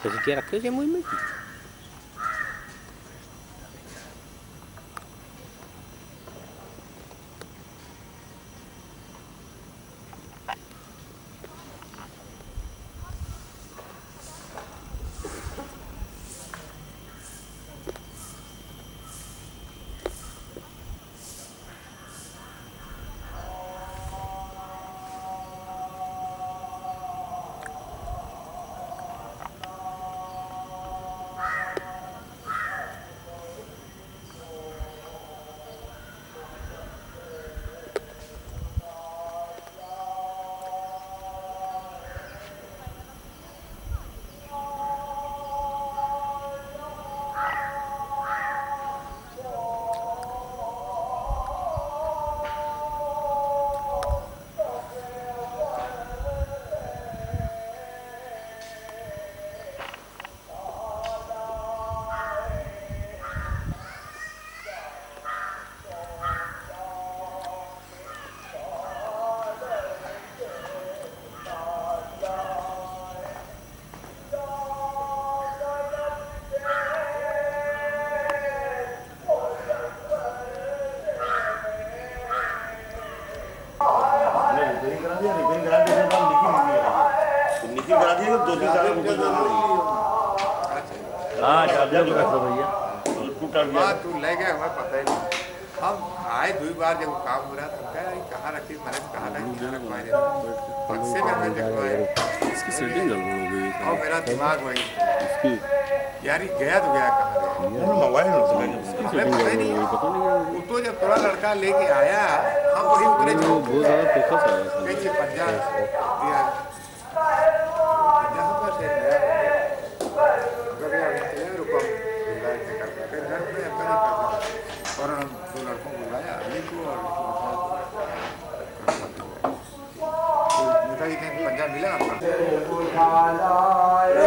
Kesikia rakyat yang muhimu. हाँ charger लगा था भैया टूटा गया तू ले गया हमें पता ही नहीं हम आए 2 बार जब काम हो रहा था कहाँ रखी मैंने कहा था बक्से में हमने देखवाया इसकी सेटिंग गड़बड़ हो गई और मेरा दिमाग वही यार ये गया तो गया कहाँ मोबाइल पता नहीं तो जब थोड़ा लड़का लेके आया हम वही उतरे बहुत ज़्यादा फोकस आया कैसे पंजाब दिया और हम 2 लड़कों को बुलाया अली को और नेताजी के पंजाब मिला अरे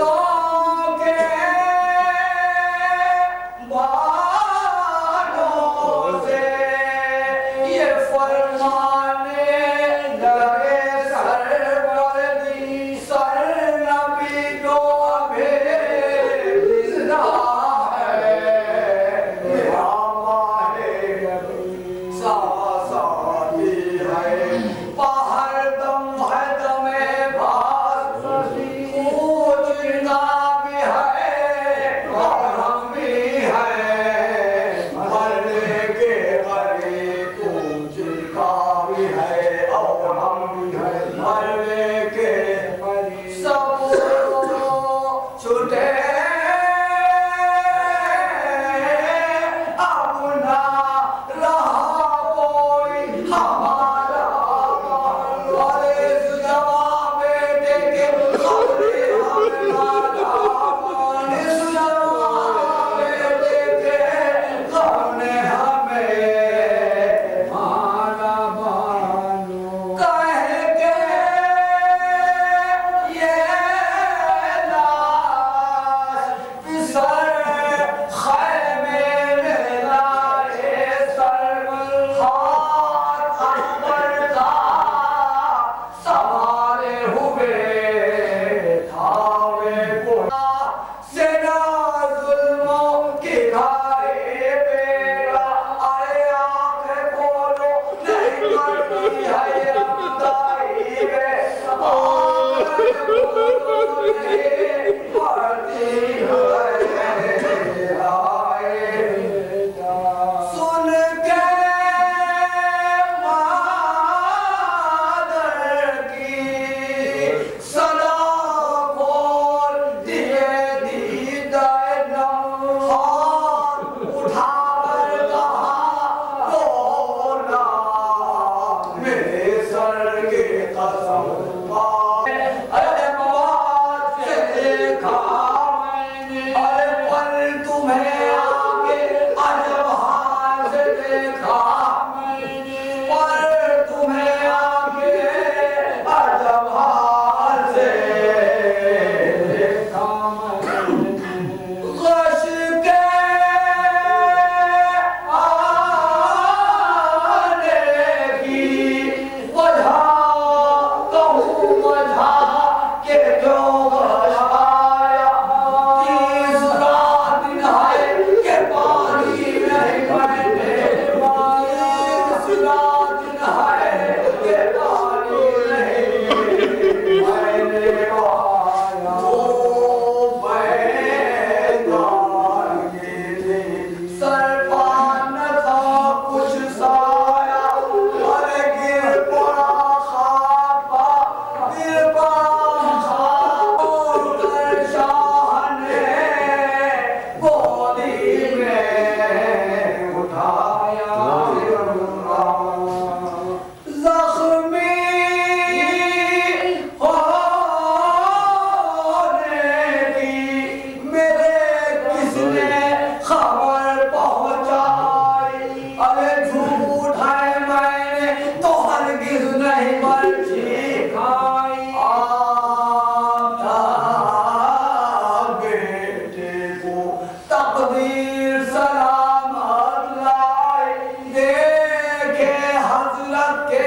حضرت کے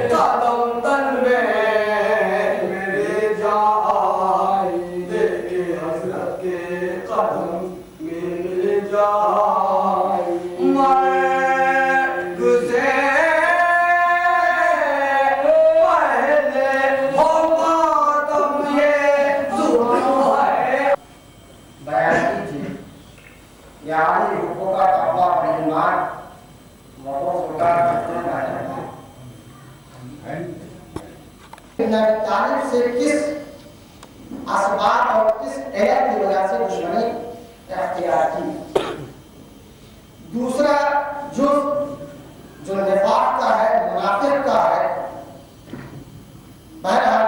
قدم تن میں میرے جائے دیکھے حضرت کے قدم میں میرے جائے میں گزے پہلے ہوگا تم یہ ظلم ہے بیان کیجیے یعنی حقوق کا تقویٰ ایمان طالب سے کس اسباب اور کس علت کی وجہ سے دشمنی اختیار کی. دوسرا جو نفاق کا ہے منافق کا ہے بہرحال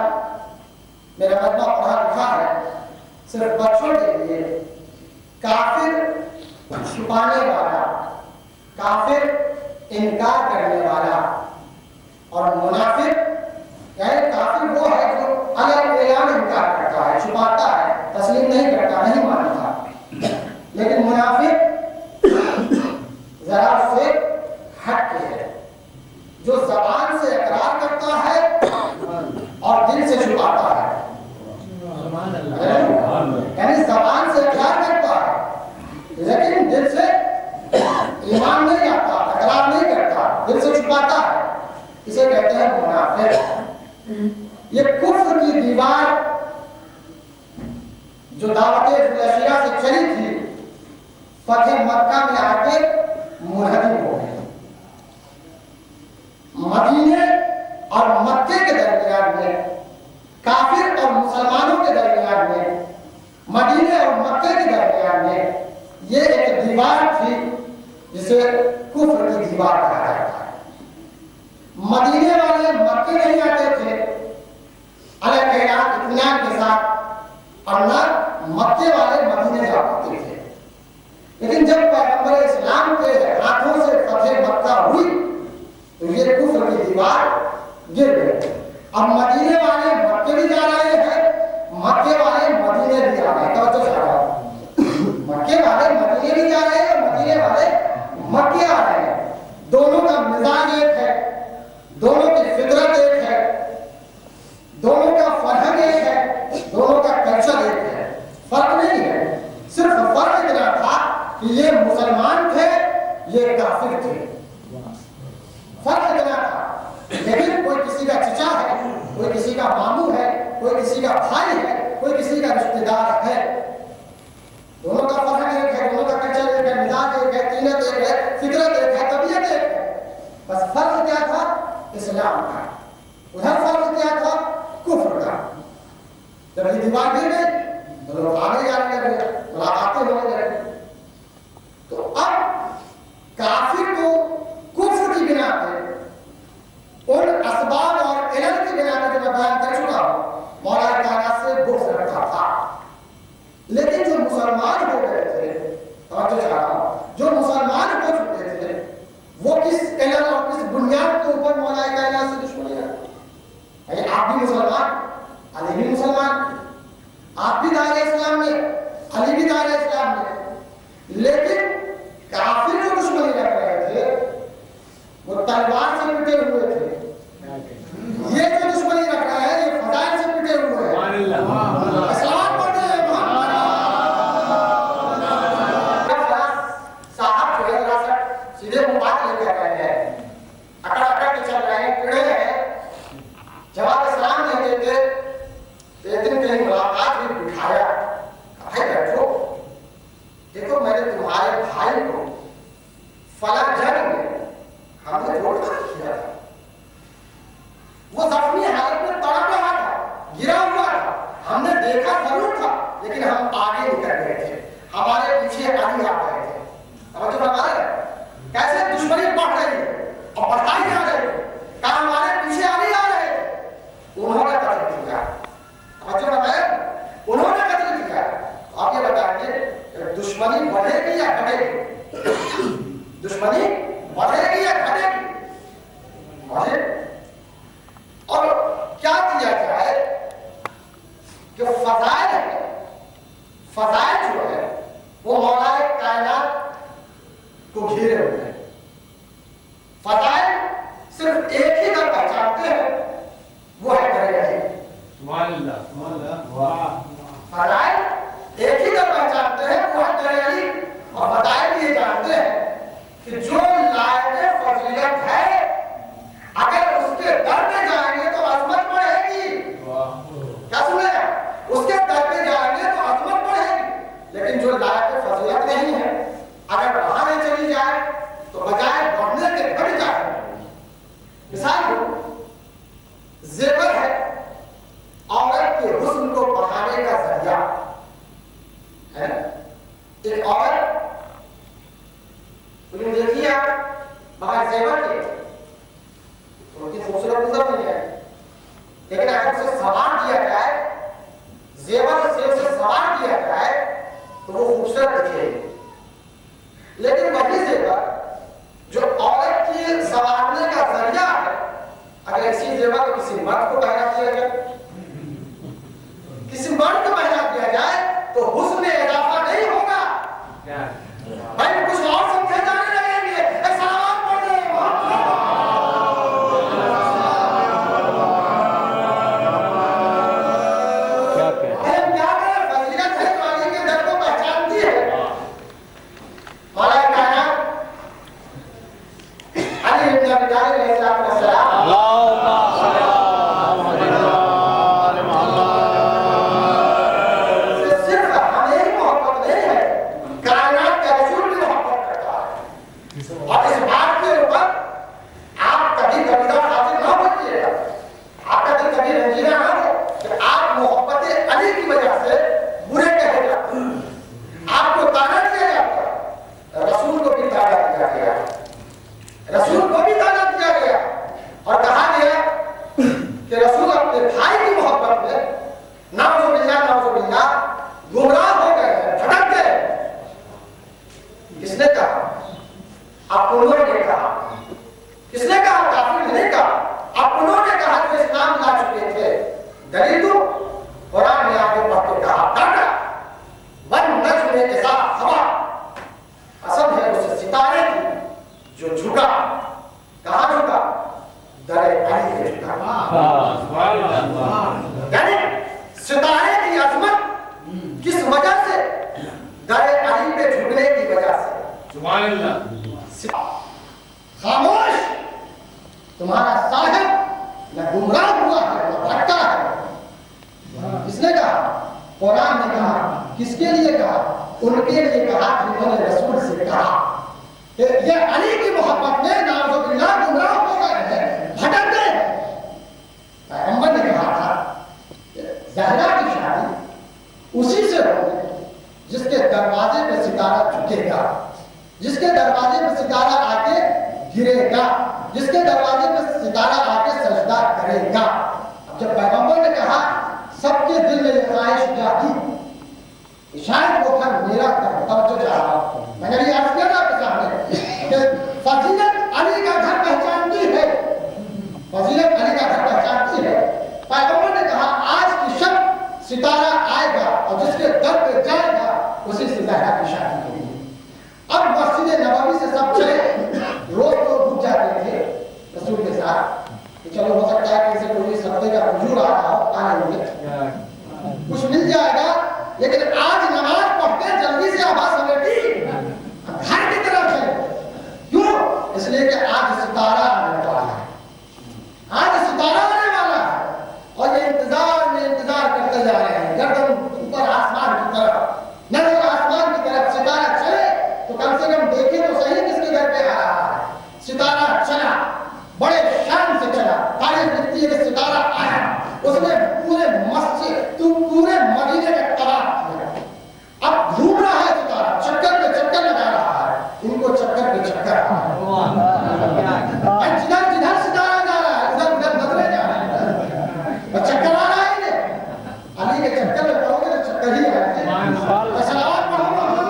میرا مجمع پڑھا لکھا ہے صرف بچوں کے لیے کافر چھپانے والا کافر انکار کرنے والا اور منافق یعنی کافر وہ ہے جو الگ اعلان انکار کرتا ہے چھپاتا ہے تسلیم نہیں کرتا نہیں مانتا لیکن منافق ذرا اس سے ہٹ کے ہے جو زبان سے اقرار کرتا ہے اور دل سے چھپاتا ہے یعنی زبان سے اقرار کرتا ہے لیکن دل سے ایمان نہیں آتا اقرار نہیں کرتا دل سے چھپاتا ہے اسے کہتے ہیں منافق. یہ کفر کی دیوار جو دعوت ذوالعشیرہ سے چلی تھی فتح مکہ میں آ کے منہدم ہو گئی. مدینے اور مکے کے درمیان میں کافر اور مسلمانوں کے درمیان میں مدینے اور مکے کے درمیان میں یہ ایک دیوار تھی جسے کفر کی دیوار کہا جاتا ہے. مدینے والے مکے نہیں آتے تھے الگ اطمینان کے ساتھ اور نہ مکے والے مدینے جا پاتے تھے. لیکن جب پیغمبر اسلام کے ہاتھوں سے فتح مکہ ہوئی تو یہ کفر کی دیوار گر گئی. اب مدینے والے مکے بھی جا رہے ہیں مکے والے مدینے بھی جا رہے ہیں. توجہ سے مکے والے مدینے بھی جا رہے ہیں اور مدینے والے مکے آ رہے ہیں. دونوں کا مزاج ایک ہے دونوں کی فطرت ایک ہے دونوں کا فرہنگ ایک ہے دونوں کا کلچر ایک ہے. فرق نہیں ہے صرف فرق اتنا تھا کہ یہ مسلمان تھے یہ کافر تھے. فرق اتنا تھا لیکن کوئی کسی کا چچا ہے کوئی کسی کا ماموں ہے کوئی کسی کا بھائی ہے کوئی کسی کا رشتہ دار ہے. دونوں کا فرہنگ ایک ہے دونوں کا کلچر ایک ہے مزاج ایک ہے تینت ایک ہے فطرت ایک ہے طبیعت ایک ہے. بس فرق کیا تھا اسلام کا. ادھر فرق کیا تھا کفر کا. جب یہ دیوار گر گئی تو لوگ آگے جانے لگے ملاقاتیں ہونے لگے. تو اب کافر کو کفر کی بنا پہ ان اسباب اور علم کی بنا پہ جو میں بیان کر چکا ہوں مولا کائنات سے بغض رکھتا تھا. لیکن جو مسلمان ہو گئے تھے توجہ چاہ رہا ہوں جو مسلمان ہو چکے تھے وہ کس علم اور کس بنیاد کے اوپر مولا کائنات سے دشمنی ہے. آپ بھی مسلمان علی بھی مسلمان آپ بھی دائرہ اسلام میں علی بھی دائرہ اسلام میں لیکن کافر جو دشمنی رکھ رہے تھے وہ تلوار سے پٹے ہوئے تھے. یہ جو دشمنی رکھ رہا ہے یہ فضائل سے پٹے ہوئے ہیں. اسلام پڑھتے ہیں صاحب جو ہے سیدھے بات لے کر رہے ہیں اکڑ اکڑ کے چل رہے ہیں کڑے ہیں جواب اسلام نہیں دیتے. ایک دن کہیں ملاقات بھی بٹھایا بھائی بیٹھو دیکھو میں نے تمہارے بھائی کو فلاں جنگ میں ہم نے روڈ کر کیا تھا وہ زخمی حالت میں تڑپ رہا تھا گرا ہوا تھا ہم نے دیکھا ضرور تھا لیکن ہم آگے نکل گئے تھے ہمارے پیچھے علی آ گئے تھے. توجہ فرما رہے ہیں کیسے دشمنی بڑھ رہی ہے اور بڑھتا ہی آ رہی ہے. کہاں ہمارے پیچھے علی آ رہے تھے انہوں نے قتل کیا. توجہ فرما رہے ہیں انہوں نے قتل کیا. آپ یہ بتائیے دشمنی بڑھے گی یا گھٹے گی؟ دشمنی بڑھے گی یا گھٹے گی؟ بڑھے. اور کیا کیا جائے کہ فضائل ہے فضائل جو ہے وہ مولا کائنات کو گھیرے ہوئے ہیں. فضائل صرف ایک ہی در پہچانتے ہیں، وہ ہے در علی۔ فرائض ایک ہی در پہچانتے ہیں، وہ ہے در علی، اور فضائل یہ جانتے ہیں کہ جو لائق فضیلت ہے اگر اس کے در پہ جائیں گے تو عظمت بڑھے گی۔ کیا سنے؟ اس کے در پہ جائیں گے تو عظمت بڑھے گی، لیکن جو لائق فضیلت نہیں ہے اگر وہاں میں چلی جائے تو بجائے بڑھنے کے بڑھ جائے۔ مثال زیور ہے عورت کے حسن کو بڑھانے کا ذریعہ ہے۔ ایک عورت انہیں دیکھیے آپ مگر زیور کے ان کی خوبصورت نظر نہیں ہے، لیکن اگر اسے سوار کیا جائے، زیور سے اسے سوار کیا جائے تو وہ خوبصورت دکھے گی۔ لیکن وہی زیور جو عورت کی سوارنے کا ذریعہ ہے، اگر اسی زیور کو کسی مرد کو پہنا کیا جائے، کسی مرد کو پہنا کیا جائے تو حسن میں اضافہ نہیں ہوگا۔ بھائی کچھ اور سمجھے جانے لگیں گے، ایک سلامات پڑھ دیں۔ کیا کریں؟ فضیلت ہے جو علی کے در کو پہچانتی ہے۔ مولا کائنات علی ابن ابی طالب علیہ السلام صرف ہمیں ہی محبت نہیں ہے، کائنات کا رسول بھی محبت کرتا ہے، اور اس بات کے اوپر آپ کبھی کبھی حاصل نہ ہوئیے گا، آپ کبھی کبھی رنجیدہ نہ ہو کہ آپ محبت علی کی وجہ سے برے کہے جاتے ہیں، آپ کو تانا دیا جاتا ہے، رسول کو بھی تانا دیا گیا، رسول کو بھی تانا دیا گیا، اور کہا گیا کہ رسول اپنے بھائی کی محبت میں نعوذ باللہ گمراہ ہو گئے ہیں، بھٹک گئے۔ کس نے کہا؟ اپنوں نے کہا۔ کس نے کہا؟ کافر نہیں کہا، اپنوں نے کہا جو اسلام لا چکے تھے۔ دلیل تو قرآن نے آگے پڑھ کے کہا ڈاٹا وَالنَّجْمِ إِذَا هَوَىٰ، قسم ہے اس ستارے کی جو جھکا۔ کہاں جھکا؟ در علی پہ جھکا۔ یعنی ستارے کی عظمت کس وجہ سے؟ در علی پہ جھکنے کی وجہ سے۔ خاموش، تمہارا صاحب نہ گمراہ ہوا ہے نہ بھٹکا ہے۔ کس نے کہا؟ قرآن نے کہا۔ کس کے لیے کہا؟ ان کے لیے کہا جنہوں نے رسول سے کہا کہ یہ علی کی محبت میں نعوذ باللہ گمراہ ہو گئے ہیں، بھٹک گئے ہیں۔ پیغمبر نے کہا تھا کہ زہرا کی شادی اسی سے ہوگی جس کے دروازے پہ ستارہ جھکے گا، جس کے دروازے پہ ستارہ آ کے گرے گا، جس کے دروازے پہ ستارہ آ کے سجدہ کرے گا۔ اب جب پیغمبر نے کہا سب کے دل میں یہ خواہش جاگی، شاید وہ گھر میرا توجہ جا رہا۔ میں نے بھی عرض کیا تھا آپ کے سامنے کہ فضیلت علی کا گھر پہچانتی ہے، فضیلت علی کا گھر پہچانتی ہے۔ پیغمبر نے کہا آج کی شب ستارہ آئے گا اور جس کے در پہ جائے گا اسی سے زہرا کی شادی ہوگی۔ اب مسجد نبوی سے سب چلے، روز تو رک جاتے تھے رسول کے ساتھ کہ چلو ہو سکتا ہے کہ اسے کوئی صدقے کا رجوع آ رہا ہو، آنے لگے کچھ مل جائے گا، لیکن آج نماز پڑھ کے جلدی سے آواز سمیٹی گھر کی طرف ہے۔ کیوں؟ اس لیے کہ آج ستارہ آنے والا ہے، آج ستارہ آنے والا ہے، اور یہ انتظار میں انتظار کرتے جا رہے ہیں، گردن اوپر آسمان کی طرف، نظر آسمان کی طرف ستارہ چلے تو کم سے کم دیکھیں تو صحیح کس کے گھر پہ آ رہا ہے۔ ستارہ چلا، بڑے شان سے چلا، تاریخ لکھتی ہے کہ ستارہ آیا، اس نے پورے مسجد تو پورے مدینے میں تباہ کیا۔ اب گھوم رہا ہے ستارہ، چکر پہ چکر لگا رہا ہے، ان کو چکر پہ چکر آ رہا ہے، جدھر جدھر ستارہ جا رہا ہے ادھر ادھر نظریں جا رہی ہیں، اور چکر آ رہا ہے انہیں۔ علی کے چکر میں پڑھو گے تو چکر ہی آئے گے۔ صلوات پڑھو چکر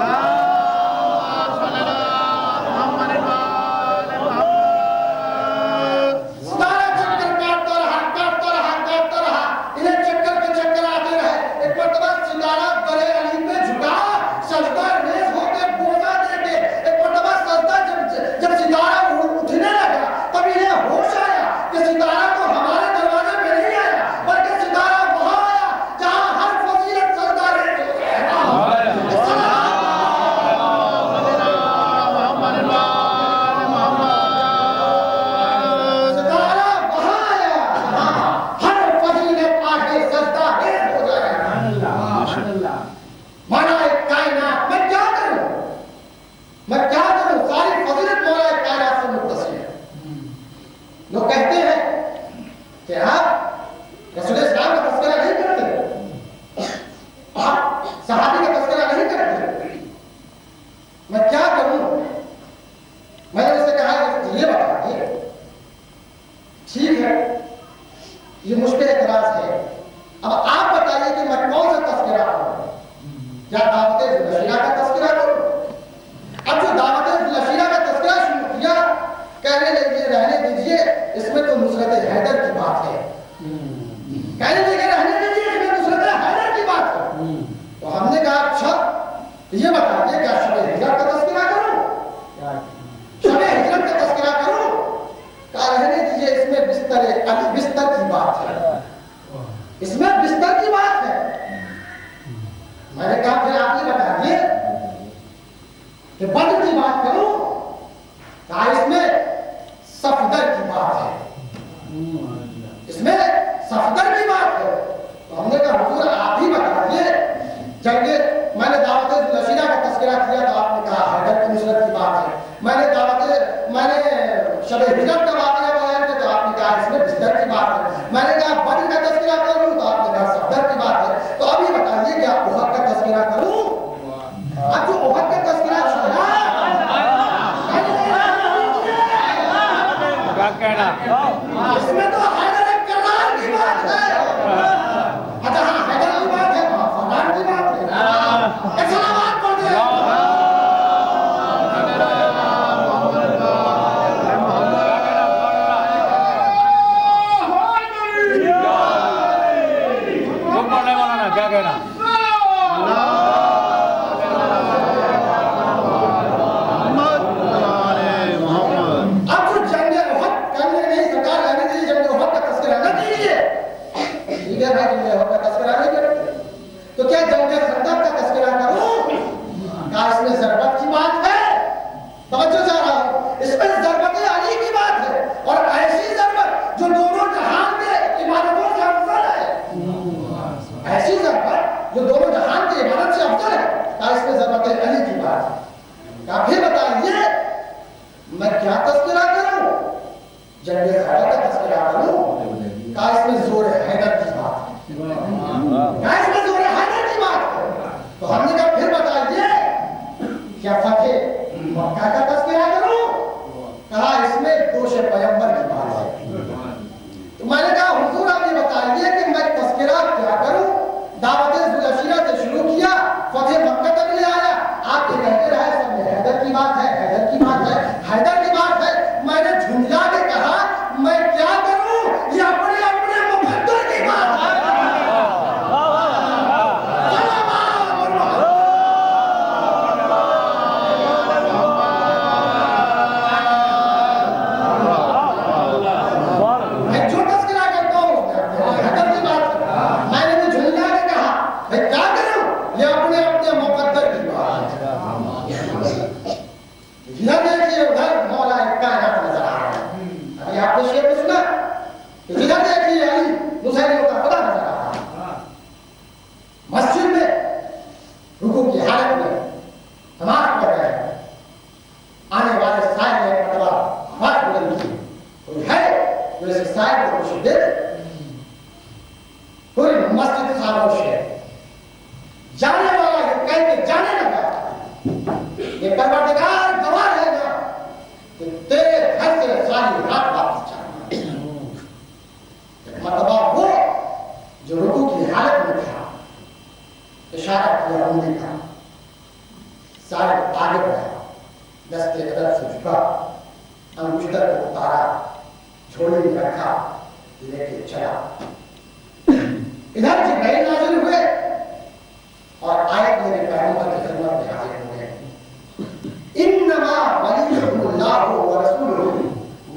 لوگ کہتے ہیں کہ آپ رسول اسلام کا تذکرہ نہیں کرتے، آپ صحابی کا تذکرہ نہیں کرتے، میں کیا کروں؟ میں نے اس سے کہا کہ یہ بتائیے، ٹھیک ہے یہ مجھ پہ اعتراض ہے، اب آپ بتائیے کہ میں کون سا تذکرہ کروں؟ یا دعوت ذوالعشیرہ کا تذکرہ کروں؟ اب جو دعوت ذوالعشیرہ کا تذکرہ شروع کیا، کہنے لگے رہنے دیجئے اس میں تو نصرت حیدر کی بات ہے، کہنے لگے رہنے دیجئے اس میں نصرت حیدر کی بات ہے۔ تو ہم نے کہا اچھا یہ بتائیے کیا شب ہجرت کا تذکرہ کروں؟ شب ہجرت کا تذکرہ کروں؟ کہا رہنے دیجئے اس میں بستر کی بات ہے، اس میں بستر کی بات ہے۔ میں نے کہا پھر آپ یہ بتائیے کہ بدر کی بات کروں؟ کہا اس میں صفدر کی بات ہے، اس میں صفدر کی بات ہے۔ تو ہم نے کہا حضور آپ ہی بتائیے، جب میں نے دعوت ذوالعشیرہ کا تذکرہ کیا تو آپ نے کہا حیدر کی نصرت کی بات ہے، میں نے شب ہجرت کا واقعہ بیان کیا تو آپ نے کہا اس میں بستر کی بات ہے، میں نے کہا بدر کا تذکرہ کروں تو آپ نے کہا صفدر کی بات ہے۔ تو ابھی بتائیے کہ آپ احد کا تذکرہ کروں؟ اب جو احد کا تذکرہ چھوڑا اس میں تو حیدر کرار کی بات ہے، اچھا ہاں حیدر کی بات ہے، فرار کی بات ہے، ایک سلامات پڑھ دیں۔ کیا کہنا؟ اب جو جنگ احد کرنے نہیں سرکار رہنے دیجیے، جنگ احد کا تذکرہ نہ کیجیے، ٹھیک ہے بھائی جنگ احد کا تذکرہ نہیں کرتے تو کیا جنگ خندق کا تذکرہ کروں؟ کہا اس میں ضربت کی بات ہے، توجہ چاہ رہا ہوں، اس میں ضربت علی کی بات ہے، اور ایسی ضربت جو دونوں جہان کے عبادتوں سے افضل ہے، ایسی ضربت جو دونوں جہان کی عبادت سے افضل ہے، کہا اس میں ضربت علی کی بات ہے۔ کہا پھر بتائیے میں کیا تذکرہ کروں؟ جنگ خیبر کا تذکرہ کروں؟ کہا اس میں زور حیدر کی بات ہے، کہا اس میں زور حیدر کی بات ہے۔ تو ہم نے کہا پھر بتائیے کیا فتح مکہ کا تذکرہ کروں؟ کہا اس میں دوش پیغمبر کی بات ہے۔ تو میں نے کہا حضور آپ یہ بتائیے کہ میں تذکرہ کیا کروں؟ دعوت ذوالعشیرہ سے شروع کیا، فتح مکہ تک لے آیا، آپ یہ کہتے رہے سب میں حیدر کی بات ہے، حیدر کی بات ہے، حیدر کی بات ہے۔ میں نے جھنجھلا کے کہا میں کیا کروں؟ یہ اپنے اپنے مقدر کی بات ہے۔ میں جو تذکرہ کرتا ہوں حیدر کی بات ہے، میں نے بھی جھنجھلا کے کہا میں کیا کروں؟ یہ اپنے اپنے مقدر کی بات ہے۔ ادھر دیکھیے ادھر مولا کائنات نظر آ رہا ہے، ابھی آپ نے شعر میں سنا، ادھر دیکھیے علی حسین کا خدا نظر آ رہا ہے، مسجد میں رکوع کی حالت میں نماز پڑھ رہے ہیں، آنے والے سائل نے ایک مرتبہ آواز بلند کی، کوئی ہے جو اس سائل کو کچھ دے دے؟ پوری مسجد خاموش ہے، جانے والا یہ کہہ کے جانے لگا یہ پروردگار گواہ ہے نا کہ تیرے گھر سے ساری رات واپس جانا۔ ایک مرتبہ وہ جو رکوع کی حالت میں تھا اشارہ کیا انگلی کا، سارے آگے بڑھا، دست قدم سے جھکا، انگشتر کو اتارا، جھولی میں رکھا، لے کے چلا۔ ادھر جبرائیل نازل ہوئے اور آیت میرے پیغمبر کی خدمت میں حاضر ہوئے، انما ولیکم اللہ ورسولہ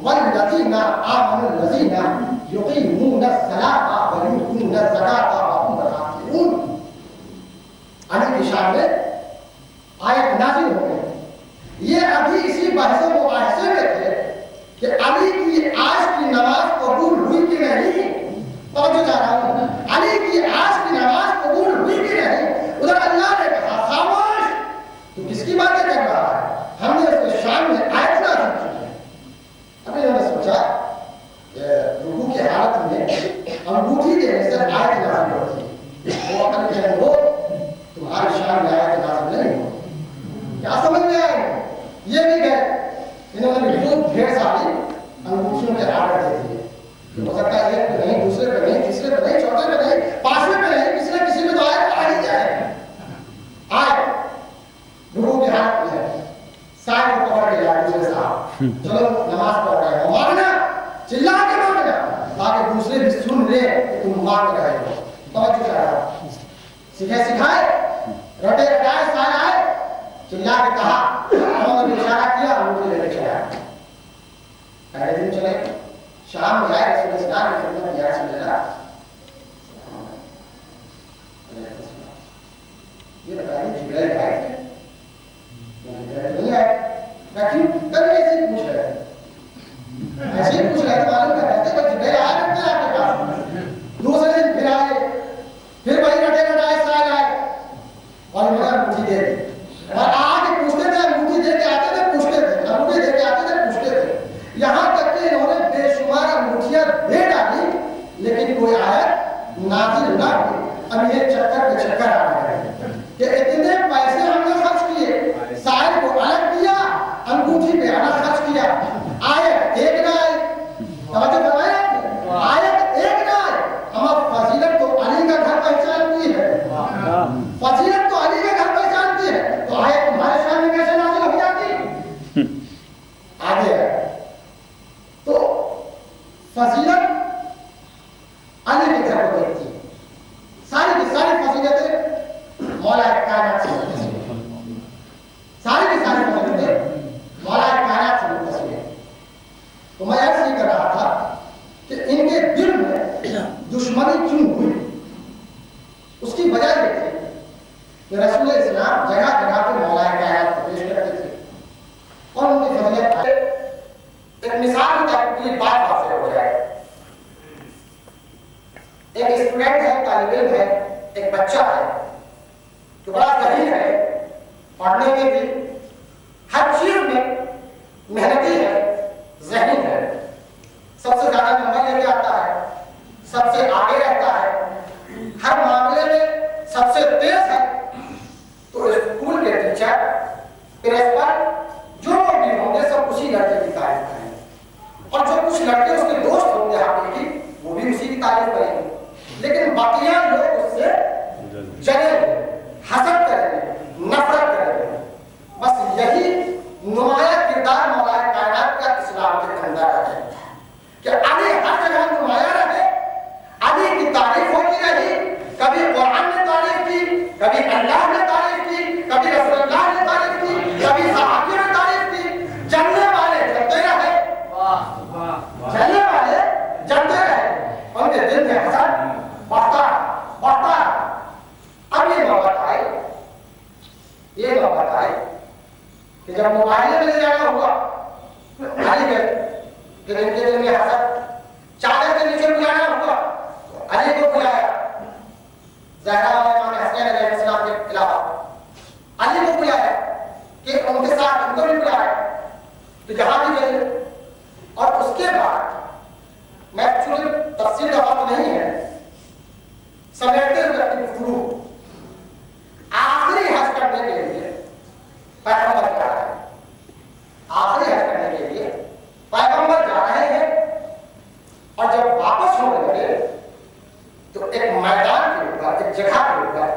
والذین آمنوا الذین یقیمون الصلاۃ ویؤتون الزکاۃ وهم راکعون۔ علی کی شان میں آیت نازل ہو گئی۔ یہ ابھی اسی بحث و مباحثے میں تھے کہ علی کی آج کی نماز قبول ہوئی کہ نہیں، توجہ چاہ رہا ہوں، علی کی آج کی نماز قبول ہوئی کہ نہیں؟ ادھر اللہ نے کہا خاموش، تو کس کی باتیں کر رہا ہے؟ ہم نے اس کے شان میں آیت نازل کی ہے۔ ابھی میں نے سوچا अंगूठी देने से आयत नाज़िल होती है। वो अकल के हो तुम्हारी शान में आयत नाज़िल नहीं हो। क्या समझ में आए? ये भी गए इन्होंने बहुत ढेर सारी अंगूठियों के आर्डर दे दिए। हो सकता है एक पे नहीं, दूसरे पे नहीं, तीसरे पे नहीं, चौथे पे नहीं, पांचवें पे नहीं, किसी न किसी में तो आयत आ ही जाए। आए गुरु के हाथ में साइड को पकड़ के जाए दूसरे साहब, चलो नमाज पढ़ रहे हो, मांगना चिल्ला के मांगना ताकि दूसरे भी सुन ले कि तुम मांग रहे हो। तवज्जो करो, सिखाए रटे रटाए साल आए, चिल्ला के कहा, उन्होंने इशारा किया, अंगूठी लेके चला। पहले दिन चले, शाम में आए रसूल इस्लाम की खिदमत में, या रसूल अल्लाह ये बताइए जिब्राइल आए थे? नहीं आए। मैं क्यों कल ऐसे ही पूछ रहे थे, ऐसे ही पूछ रहे थे, मालूम कर रहे थे कि जिब्राइल आए रहते हैं आपके पास। दूसरे दिन फिर आए, फिर वही रटे रटाए साल आए और मुझे अंगूठी दे दी। और आगे पूछते थे, अंगूठी दे के आते थे, पूछते थे, अंगूठी दे के आते थे, पूछते थे। यहाँ तक कि इन्होंने बेशुमार अंगूठियां दे डाली, लेकिन कोई आयत नाज़िल ना हुई। अब ये चक्कर पे चक्कर आ रहे हैं कि इतने पैसे हमने खर्च किए, साइड को अलग किया, अंगूठी पे अलग खर्च किया, आयत एक ना आई। समझ में आया? आयत एक ना आई। हम फजीलत तो अली का घर पहचानती है, फजीलत तो अली का घर पहचानती है, तो आयत तुम्हारे शान में कैसे नाज़िल हो जाती? आगे तो फजीलत अली के घर को देखती है। सारी की सारी फजीलतें मौला कायनात से मुत्तसिल है, सारी की सारी फजीलतें मौला कायनात से मुत्तसिल है। तो मैं ऐसे ही कर रहा था कि इनके दिल में दुश्मनी क्यों हुई? उसकी वजह ये थी कि रसूल इस्लाम जगह जगह पे मौला कायनात को पेश करते थे और उनकी फजीलत एक मिसाल की बात वाज़ेह हो जाए। एक स्टूडेंट है, तालिब इल्म है, एक बच्चा है जो बड़ा ज़हीन है, पढ़ने में भी हर चीज में मेहनती है, ज़हीन है, सबसे ज्यादा नंबर लेके आता है, सबसे आगे रहता है, हर मामले में सबसे तेज है। तो स्कूल के टीचर, प्रिंसिपल, जो लोग भी होंगे सब उसी लड़के की तारीफ करेंगे और जो कुछ लड़के उसके दोस्त होंगे हाकिकी, वो भी उसी की तारीफ करेंगे। लेकिन बाकियां लोग उससे जलेंगे, हसद करेंगे, नफरत करेंगे। बस यही नुमाया किरदार मौला कायनात का इस्लाम के अंदर है कि अली हर जगह नुमाया रहे, अली की तारीफ होती रही। कभी कुरान ने तारीफ की, कभी अल्लाह ने तारीफ की, कभी रसूलुल्लाह ने तारीफ की, कभी सहाबियों ने तारीफ की। जलने वाले जलते रहे, जलने वाले जलते रहे, उनके दिल में हसद बढ़ता बढ़ता। अब ये नौबत आई कि जब मोबाइल में ले जाना हुआ, अली के इनके दिल में हसद, चादर के नीचे बुलाना हुआ तो अली को बुलाया, ज़हरा और इमाम हसन अलैहिस्सलाम के खिलाफ अली को बुलाया कि उनके साथ उनको भी बुलाया, तो जहां भी गए। और उसके बाद मैं चूंकि तफसील का वक्त नहीं है, समेटते हुए अपनी गुफ्तगू आखिरी हज करने के लिए पैगंबर जा रहे हैं, आखिरी हज करने के लिए पैगंबर जा रहे हैं। और जब वापस होने लगे तो एक मैदान के ऊपर, एक जगह के ऊपर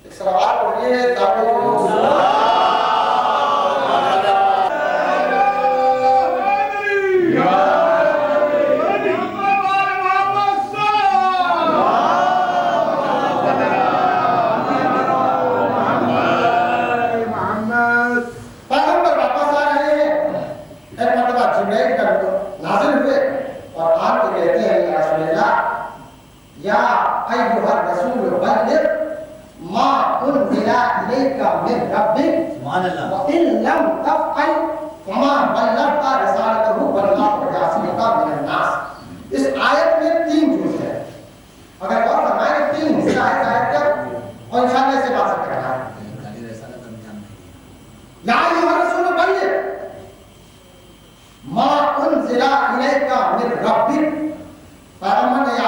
एक सवाल पढ़िए, इस आयत में 3 जुज़ है। अगर गौर फरमाएं 3 हिस्सा है आयत का, और इंशाअल्लाह इसे बात करना है। या अय्युहा रसूल बल्लिग मा उनज़िला इलैका मिन रब्बिक, पैगंबर ने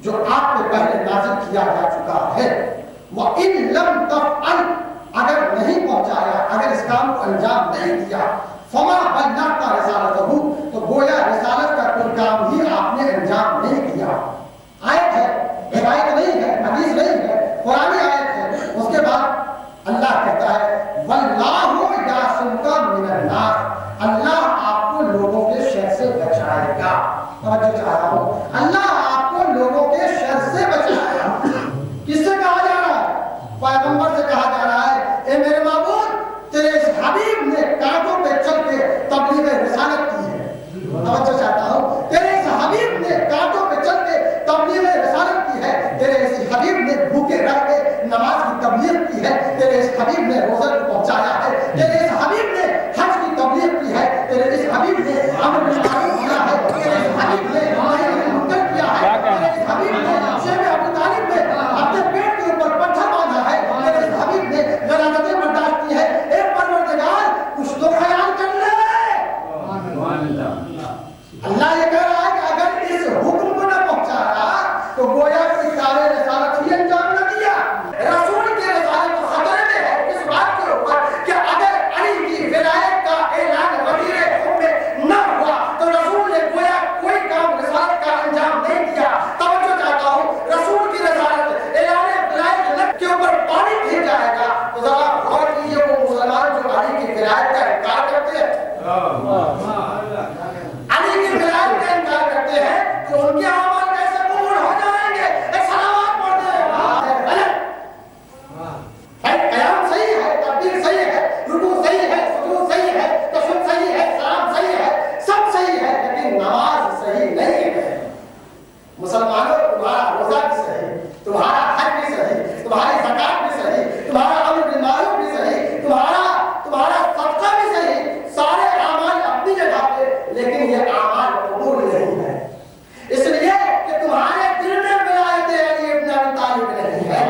जो आप पे पहले नाजिल किया जा चुका है। वइन लम तफअल, अगर नहीं पहुंचाया, अगर इस काम को अंजाम नहीं दिया, फमा बल्लगता रिसालतहु, तो गोया रिसालत का कोई काम ही आपने अंजाम नहीं दिया। आयत है, हिदायत नहीं है, हदीस नहीं है, पुरानी आयत है। उसके बाद अल्लाह कहता है वल्लाहु यासुका मिनन नास, अल्लाह आपको लोगों के शर से बचाएगा। तवज्जो चाहता हूं, अल्लाह आपको लोगों के शर से बचाएगा। किससे कहा जा रहा है? पैगंबर से कहा जा रहा है, ए मेरे माबूद, तेरे इस हबीब ने कांटों पे चल के तबलीग रिसालत की है। तवज्जो चाहता हूं, तेरे इस हबीब ने कांटों पे चल के तबलीग रिसालत की है। तेरे इस हबीब ने भूखे रह के नमाज की तबलीग की है। तेरे इस हबीब ने रोज़ा को पहुंचाया है। तेरे इस हबीब ने हज की तबलीग की है। तेरे इस हबीब ने अमर बिल मारूफ किया है। तेरे इस हबीब ने नही अनिल मुनकर किया है। तेरे इस हबीब ने शेर अबू तालिब ने अपने पेट के ऊपर पत्थर बांधा है। तेरे इस हबीब ने गलाज़तें बर्दाश्त की है। एक परवरदिगार, कुछ तो ख्याल कर ले। अल्लाह ये कह रहा है कि अगर इस हुक्म को न पहुंचाया तो गोया कोई कार्य रिसालत ही अंजाम न दिया। रसूल की रिसालत खतरे में है इस बात के ऊपर कि अगर अली की विलायत का ऐलान वज़ीर में न हुआ तो रसूल ने गोया कोई काम रिसालत का अंजाम नहीं दिया। तवज्जो चाहता हूं, रसूल की रिसालत ऐलान विलायत के ऊपर पानी गिर जाएगा। तो जरा गौर कीजिए, वो मुसलमान जो अली की विलायत का इनकार करते हैं, अली की विलायत का इनकार करते हैं, तो उनके अमाल कैसे कबूल हो जाएंगे? एक सलावत पढ़ते हैं, गलत है। कयाम सही है, तकबीर सही है, रुकू सही है, सुजूद सही है, तशहुद सही है, सलाम सही है, सब सही है, लेकिन नमाज सही नहीं है। मुसलमानों, तुम्हारा रोजा भी सही, तुम्हारा हज भी सही, तुम्हारी ज़कात भी सही, तुम्हारा अमर बिल मारूफ भी सही, तुम्हारा सदका भी सही, सारे अमाल अपनी जगह पे, लेकिन ये अमाल कबूल नहीं है। इसलिए कि तुम्हारे दिल में विलायत अली इब्न अबी तालिब नहीं है।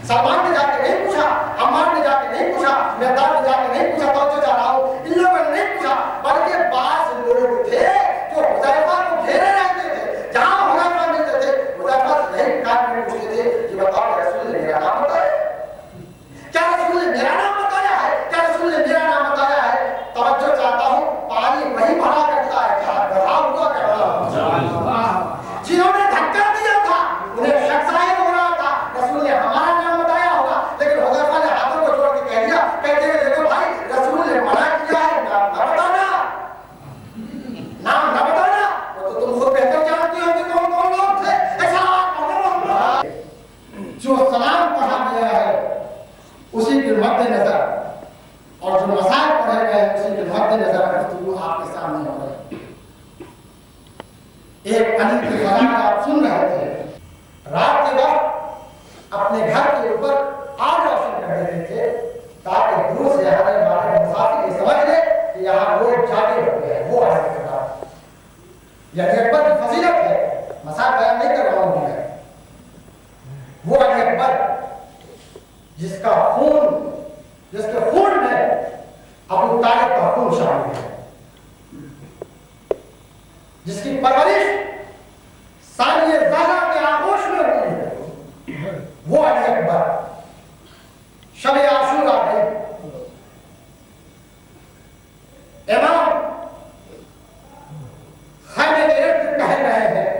सलमान के मद्देनजर और जो मसाइल पढ़े गए उसी के मद्देनजर गुफ्तगू आपके सामने हो रही है। एक अली की कहानी आप सुन रहे थे, रात के वक्त अपने घर के ऊपर आग रोशन कर रहे थे ताकि दूर से आने वाले मुसाफिर ये समझ ले कि यहाँ लोग जागे हुए हैं। वो अली अकबर, यह अली अकबर की फजीलत है, मसाइल बयान नहीं कर रहा हूँ मैं। वो अली अकबर जिसके खून में अबू तालिब का खून शामिल है, जिसकी परवरिश सानिया ज़हरा के आगोश में हुई है, वो अली अकबर शब आशूरा गई, इमाम खैमे के इर्द टहल रहे हैं।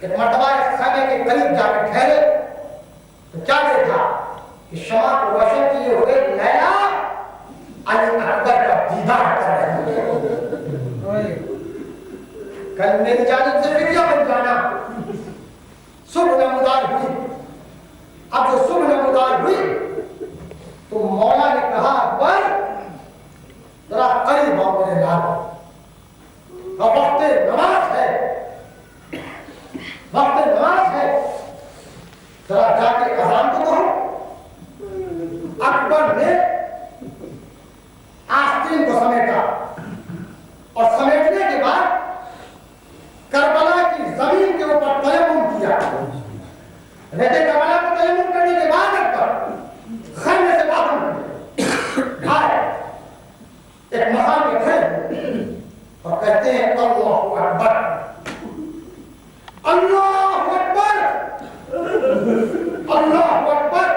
एक मर्तबा इस खैमे के करीब जाकर ठहरे तो क्या देखा कि शमा को रोशन किए हुए लैला अली अकबर का दीदार कर रही है। कल मेरी जानिब से फिक्र बन जाना। सुबह नमदार हुई। अब जो सुबह नमदार हुई तो मौला ने कहा अकबर जरा करीब आओ मेरे लाल, वक्त नमाज है, वक्त नमाज है, जरा जाके अज़ान तो कहो। अकबर ने आस्तीन को समेटा और समेटने के बाद करबला की जमीन के ऊपर तयम्मुम किया। रेते करबला को तयम्मुम करने के बाद अकबर खैमे से बाहर आए, एक मकाम में खड़े और कहते हैं अल्लाहु अकबर, अल्लाहु अकबर, अल्लाहु अकबर,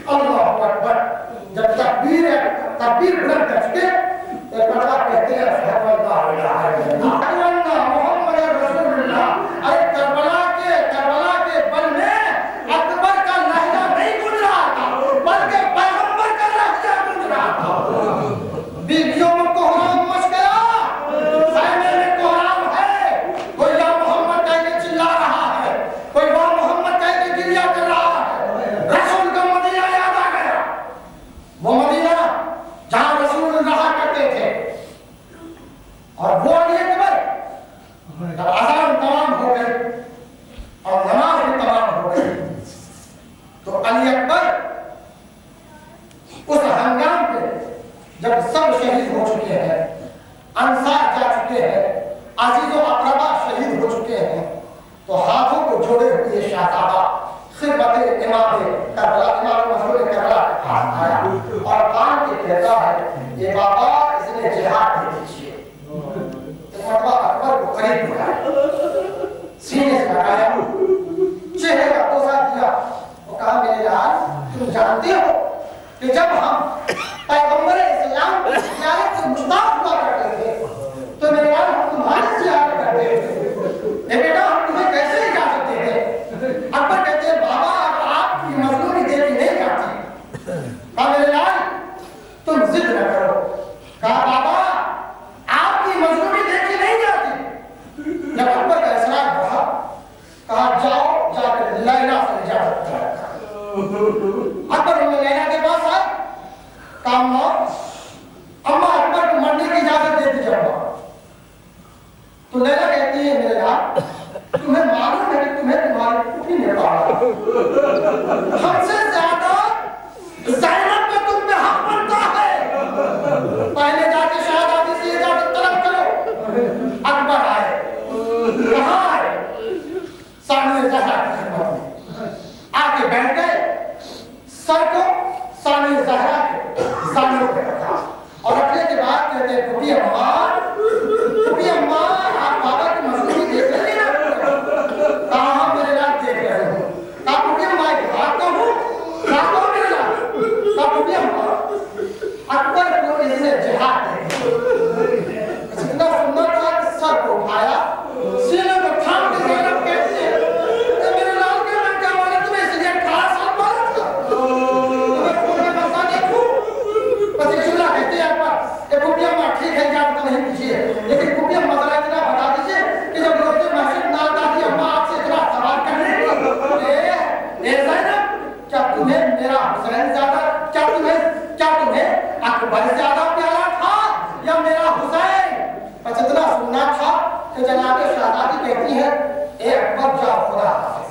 अल्लाहु अकबर। जब तकबीर बुलंद कर चुके तो मर्तबा कहते हैं अशहदु अल्ला इलाहा इल्लल्लाह मुहम्मद रसूलुल्लाह। अरे करबला के बल में अकबर का लहजा नहीं गुज रहा था, बल्कि पैगंबर का लहजा गुज रहा था। बीवियों में कोहराम मच गया, खैमे में कोहराम है, कोई या मोहम्मद कह के चिल्ला रहा है, कोई वाह मोहम्मद कह के गिरिया कर रहा है। रसूल का मदीना याद आ गया, वो मदीना जहां रसूल रहा करते थे। और वो अली अकबर जब अज़ान तमाम हो गई और नमाज भी तमाम हो गई तो अली अकबर उस हंगाम पे जब सब शहीद हो चुके हैं, अंसार जा चुके हैं, अजीजो अकरबा शहीद हो चुके हैं, तो हाथों को जोड़े हुए शाहसाबा खिदमत इमाम करबला, इमाम मज़लूम करबला के पास आया और कान के कहता है ये बाबा इसने जिहाद दे दीजिए। तो मर्तबा अकबर को करीब बुलाया, सीने से लगाया, चेहरे का पोसा दिया और कहा मेरे लाल तुम जानते हो कि जब हम पैगंबर इस्लाम की ज़ियारत से मुश्ताक हुआ करते थे तो मेरे लाल हम तुम्हारी ज़ियारत करते थे। ए बेटा हम तुम्हें कैसे इजाजत देते? अकबर कहते हैं बाबा अगर आपकी मजदूरी देखी नहीं जाती। कहा मेरे लाल तुम जिद न करो। कहा बाबा आपकी मजदूरी देखी नहीं जाती। जब अकबर का इसरार बढ़ा कहा जाओ जाकर लैला से इजाजत करो। अकबर लैला के पास आए, कहा अम्मा अकबर को मरने की इजाजत दे दी जाओ। तो लैला कहती है मेरे लाल तुम्हें मालूम है कि तुम्हें तुम्हारी पुत्री ने पाला, हमसे ज्यादा ज़ैनब पे तुम पे हक बनता है, पहले जाके शहजादी से इजाजत तलब करो। अकबर आए, कहाँ आए? सानिया ज़हरा की खिदमत में आके बैठ गए, सर को सानिया ज़हरा के तुम्हें मेरा हुसैन ज्यादा, क्या तुम्हें अकबर ज्यादा प्यारा था या मेरा हुसैन? बस इतना सुनना था कि जनाब शहजादी कहती है, ए अकबर जाओ खुदा हाफिज,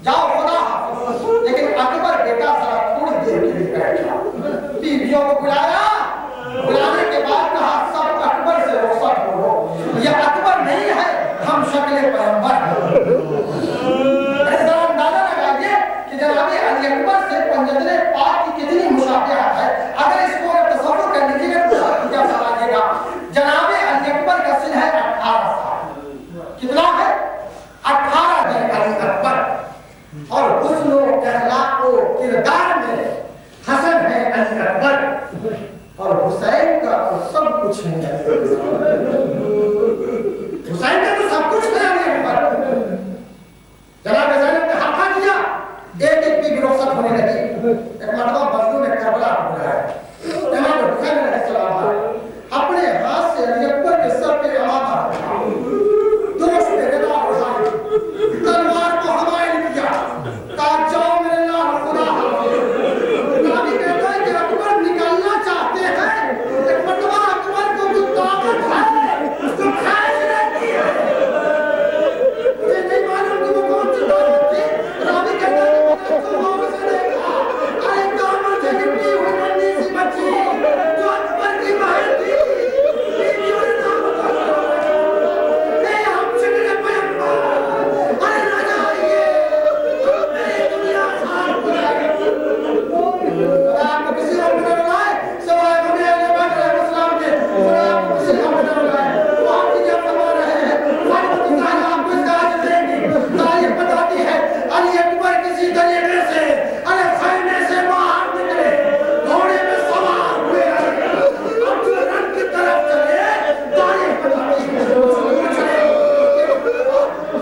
जाओ खुदा हाफिज। लेकिन अकबर बेटा जरा थोड़ी देर के लिए बैठा, बीवियों को बुलाया, बुलाने के बाद कहा सब अकबर से रुखसत हो, ये अकबर नहीं है, हम शक्ल पैगंबर जरा अंदाजा लगाइए कि जनाब अली अकबर से पंजतने पाक की कितनी मुशाबहत है। अगर इसको तसव्वुर करने के लिए क्या समझिएगा, जनाब अली अकबर का सिन है 18 साल। कितना है? 18 दिन अली अकबर, और हुस्न अखलाक व किरदार में हसन है अली अकबर, और हुसैन का तो सब कुछ है। हुसैन का तो सब कुछ है अली अकबर। जनाब ज़ैनब ने हल्का दिया, एक एक की विरोसत होने लगी। एक मरतबा बजलू ने करबला बुलाया, इमाम हुसैन अलैहिस्सलाम अपने हाथ से अली अकबर के सर पे इमामा रखा, दुरुस्त बेदार उठाई, तलवार को हवाई किया, कहा जाओ मेरे लाल खुदा हाफिज। नबी कहता है कि अकबर निकलना चाहते हैं, एक मरतबा अकबर को जो ताकत है जो खाई रहती है, मुझे नहीं मालूम कि वो कौन सी ताकत थी। नबी कहता है कि तो गौर से देखा, अरे दामन से गिरती हुई नन्ही सी बच्ची जो अकबर की बहन थी, बीवियों ने नाम बताया, नहीं हम शक्ल पैगंबर, अरे ना जाइए, मेरी दुनिया साफ हो जाएगी। आपको किसी को पता नहीं है, सवाए दुनिया के बाद इस्लाम के, आपको किसी को पता नहीं है, वो आप क्या फरमा रहे हैं, फर्क आपको इसका आज देंगे। तारीख बताती है अली अकबर किसी तरीके से अरे खैमे से बाहर निकले, घोड़े में सवार हुए, अब जो रन की तरफ चले, तारीख बताती है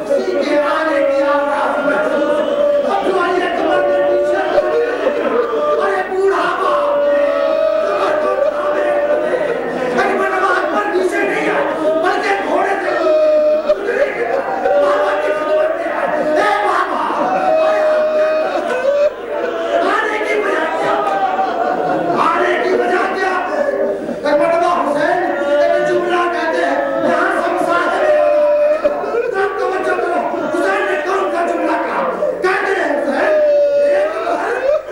किसी के आने की आवाज में अब जो अली अकबर ने पीछे अरे बूढ़ा अकबर पीछे नहीं आया, बल्कि घोड़े से बाबा की खिदमत में आए। ए बाबा, आने की वजह क्या? आने की वजह क्या? एक मरतबा हुसैन एक जुमला कहते हैं, यहाँ सब साथ में सब तवज्जो करो। हुसैन ने कौन सा जुमला कहा? कहते हैं हुसैन, एक बार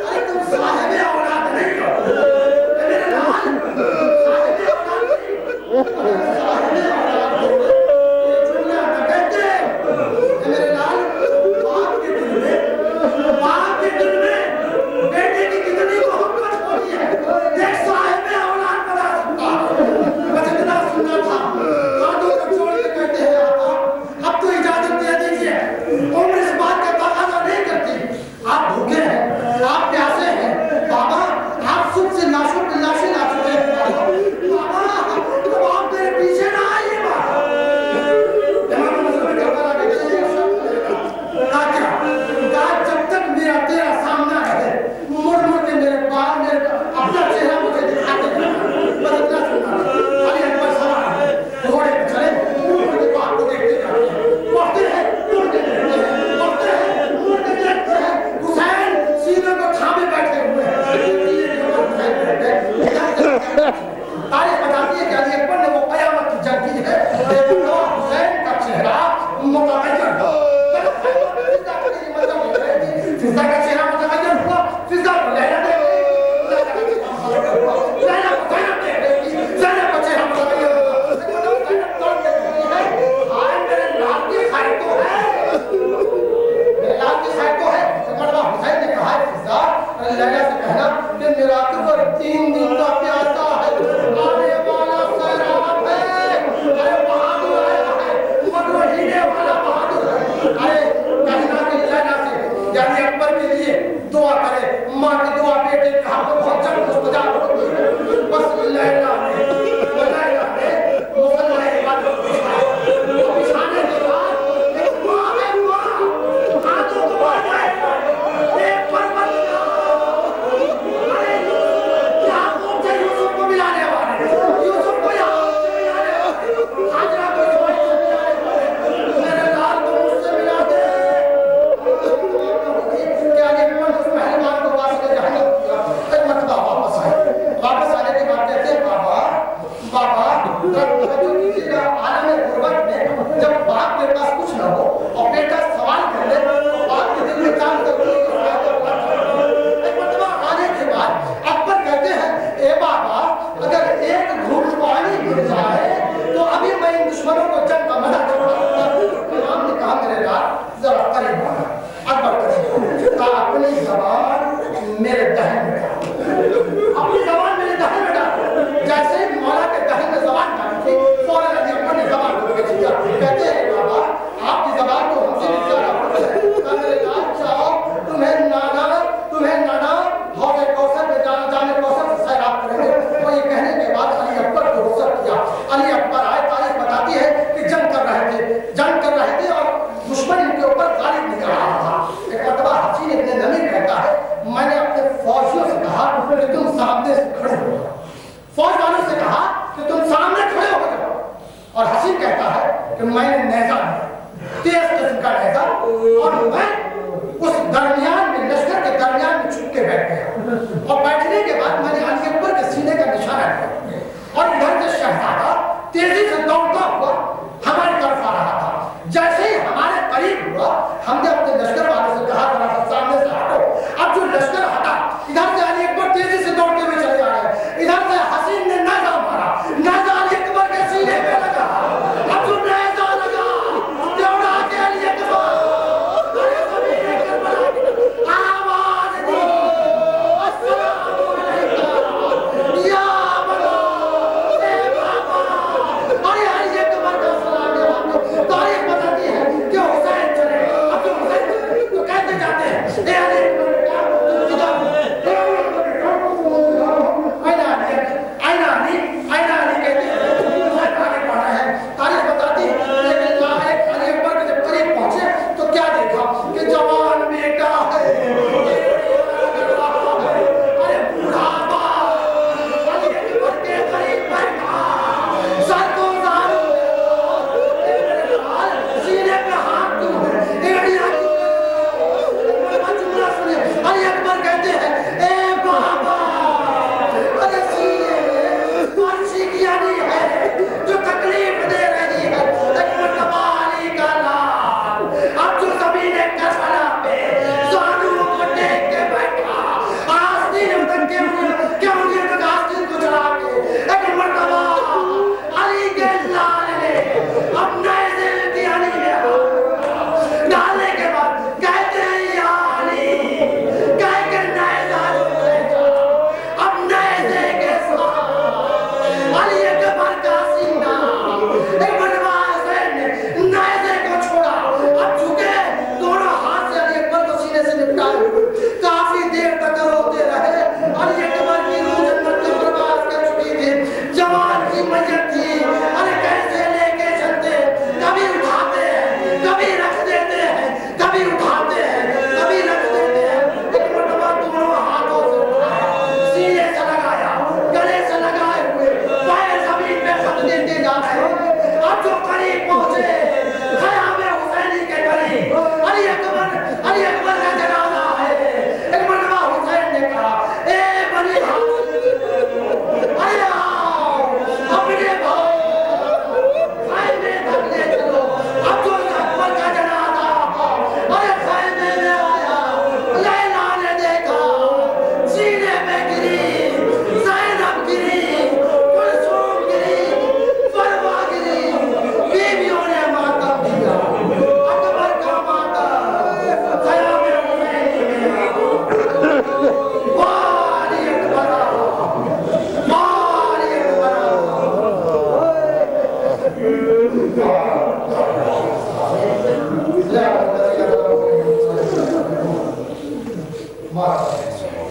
अरे तुम साहिब औलाद नहीं हो, मेरे लाल साहिब औलाद नहीं हो, साहिब औलाद हो। ये जुमला न कहते मेरे लाल, बाप के दिल में बेटे की कितनी मोहब्बत होती है, एक साहिब औलाद बना सकता है। बस इतना सुनना था, हाथों को जोड़ के कहते हैं आका अब तो इजाजत दे दीजिए, उम्र इस बात का तकाजा नहीं करती, आप भूखे हैं, आप प्यासे हैं, बाबा आप सुख से नाशुक लाशें ला चुके हैं, बाबा अब आप मेरे पीछे ना आइए। जब तक मेरा तेरा सामना है, मुड़ मुड़ के मेरे बाल में अपना चेहरा मुझे दिखाते हैं। बस इतना सुनना, अली अकबर सवार है, घोड़े पे चले, मुड़ के बाल को देखते जाते हैं, बढ़ते हैं, मुड़ के देखते हैं, बढ़ते हैं, मुड़ के देखते हैं। हुसैन सीने को थामे बैठे हुए हैं, तारीख बताती है कि अली अकबर ने वो कयामत की जंग की है, तो हुसैन का चेहरा मुतगय्यर हुआ, फिजा का चेहरा मुतगय्यर हुआ, फिजा को लैला दे गई, लैला को ज़ैनब दे गई, ज़ैनब का चेहरा मुतगय्यर हुआ, ज़ैनब तोड़ के कहती है, हाय मेरे लाल की खैर तो है, मेरे लाल की खैर तो है। मरतबा हुसैन ने कहा फिजा लैला से कहना कि मेरा अकबर 3 दिन का प्यासा है, आने वाला सैराब है, अरे बहादुर आया है, मगर हीरे वाला बहादुर है, अरे कहना कि लैला से यानी अकबर के लिए दुआ करे, माँ की दुआ बेटे के हाथ में बहुत जल्द मुस्तजाब होती है। बस लैला ने मुसल्ला के बाद बिछाने के बाद एक दुआ है, दुआ हाथों को बढ़ाए एक पर्वत अरे क्या मुझे यूसुफ को मिलाने वाले, यूसुफ को यहाँ मिलाने वाले, हाजरा को इस्माइल से मिलाने वाले, मेरे लाल को मुझसे मिला दे। क्या ये उस पहलवान को जबान मेरे दहन में डाल, अपनी जबान मेरे दहन में डाल। जैसे ही मौला के दहन में जबान डाली फौरन अली अकबर ने जबान को बेच दिया। कहते हैं बाबा आपकी जबान को हमसे भी ज्यादा पसंद है। मेरे लाल साहब तुम्हें नाना हौज़े कौसर में जाने कौसर से सैराब करेंगे। तो ये कहने के बाद अली अकबर को रुखसत किया। अली अकबर आए, तारीख बताती है कि जंग कर रहे थे और दुश्मन इनके ऊपर गालिब निकल रहा था। एक मरतबा हसीन इब्न नमीर कहता है मैंने अपने फौजियों से कहा कि तुम सामने से खड़े हो जाओ, फौज वालों से कहा कि तुम सामने खड़े हो जाओ। और हसीन कहता है कि मैंने नेज़ा तेज किस्म का नेज़ा और मैं उस दरमियान में लश्कर के दरमियान में छुप के बैठ गया और बैठने के बाद मैंने अली अकबर के सीने का निशाना किया और इधर से शहजादा तेजी से दौड़ता हुआ हमारी तरफ आ रहा था। जैसे ही हमारे करीब हुआ हमने अपने लश्कर वाले से कहा जरा सा सामने से हटो। अब जो लश्कर हटा इधर से अली अकबर तेजी से दौड़ते हुए चले आ रहे हैं। इधर से हसीन ने नेज़ा मारा, नेज़ा अली अकबर के सीने पे लगा। अब जो नेज़ा लगा दौड़ा के अली अकबर आवाज दी अस्सलाम अलैकुम या बनो ए बाबा। अरे अली अकबर का सलाम जवाब तारीख बताती है कि हुसैन चले। अब जो हुसैन तो कहते जाते हैं ए अली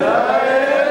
Jai